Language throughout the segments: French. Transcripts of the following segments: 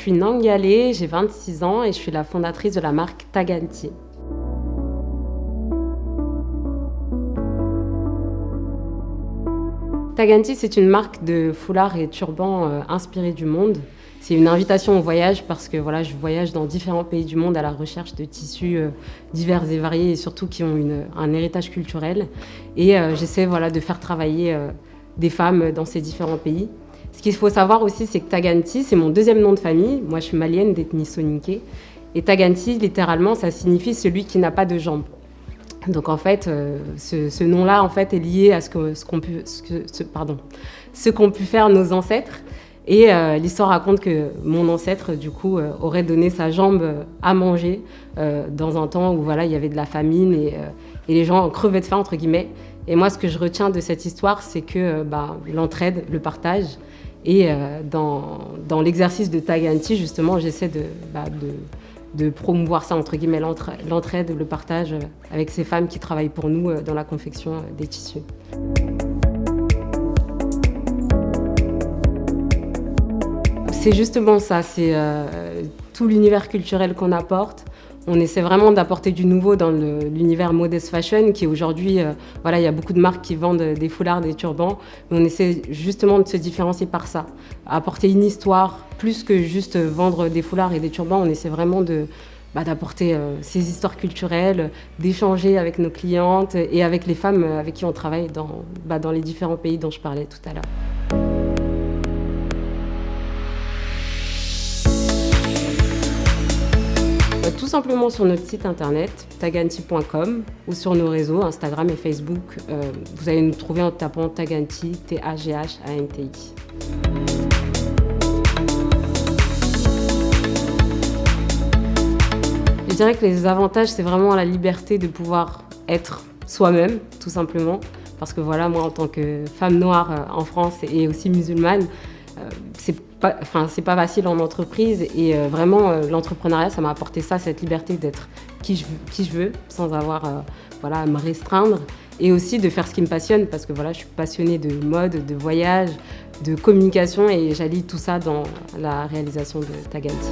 suis Nangalé, j'ai 26 ans et je suis la fondatrice de la marque Taganti. Taganti, c'est une marque de foulards et turbans inspirés du monde. C'est une invitation au voyage parce que voilà, je voyage dans différents pays du monde à la recherche de tissus divers et variés et surtout qui ont un héritage culturel. Et j'essaie voilà, de faire travailler des femmes dans ces différents pays. Ce qu'il faut savoir aussi, c'est que Taganti, c'est mon deuxième nom de famille. Moi, je suis malienne d'ethnie soninké. Et Taganti, littéralement, ça signifie celui qui n'a pas de jambes. Donc en fait, ce nom-là en fait, est lié à ce qu'ont pu faire nos ancêtres. Et l'histoire raconte que mon ancêtre, du coup, aurait donné sa jambe à manger dans un temps où voilà, il y avait de la famine et les gens crevaient de faim, entre guillemets. Et moi, ce que je retiens de cette histoire, c'est que l'entraide, le partage. Et dans l'exercice de Taganti, justement, j'essaie de promouvoir ça, entre guillemets, l'entraide, le partage avec ces femmes qui travaillent pour nous dans la confection des tissus. C'est justement ça, c'est tout l'univers culturel qu'on apporte. On essaie vraiment d'apporter du nouveau dans l'univers modest fashion qui aujourd'hui, voilà, il y a beaucoup de marques qui vendent des foulards, des turbans, mais on essaie justement de se différencier par ça. Apporter une histoire, plus que juste vendre des foulards et des turbans, on essaie vraiment d'apporter ces histoires culturelles, d'échanger avec nos clientes et avec les femmes avec qui on travaille dans les différents pays dont je parlais tout à l'heure. Tout simplement sur notre site internet, taganti.com, ou sur nos réseaux, Instagram et Facebook. Vous allez nous trouver en tapant Taganti, T-A-G-H-A-N-T-I. Je dirais que les avantages, c'est vraiment la liberté de pouvoir être soi-même, tout simplement. Parce que voilà, moi, en tant que femme noire en France et aussi musulmane, c'est pas facile en entreprise et vraiment l'entrepreneuriat ça m'a apporté ça, cette liberté d'être qui je veux sans avoir à me restreindre et aussi de faire ce qui me passionne parce que voilà, je suis passionnée de mode, de voyage, de communication et j'allie tout ça dans la réalisation de Taganti.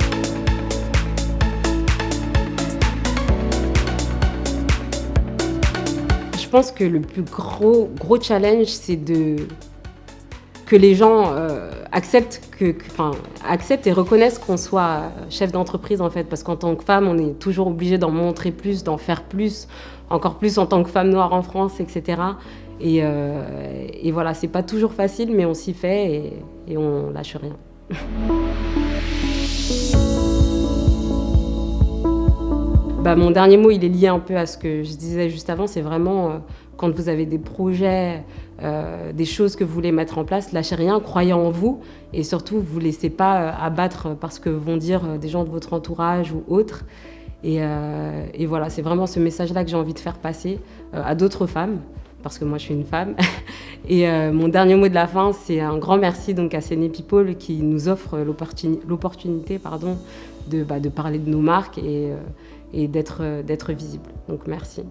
Je pense que le plus gros challenge c'est que les gens acceptent et reconnaissent qu'on soit chef d'entreprise en fait, parce qu'en tant que femme, on est toujours obligé d'en montrer plus, d'en faire plus, encore plus en tant que femme noire en France, etc. Et voilà, c'est pas toujours facile, mais on s'y fait et on lâche rien. Mon dernier mot, il est lié un peu à ce que je disais juste avant, c'est vraiment quand vous avez des projets, des choses que vous voulez mettre en place, lâchez rien, croyez en vous et surtout, vous ne laissez pas abattre par ce que vont dire des gens de votre entourage ou autres. Et voilà, c'est vraiment ce message-là que j'ai envie de faire passer à d'autres femmes, parce que moi, je suis une femme. Et mon dernier mot de la fin, c'est un grand merci donc, à Sene People qui nous offre l'opportunité de parler de nos marques et d'être visible. Donc merci.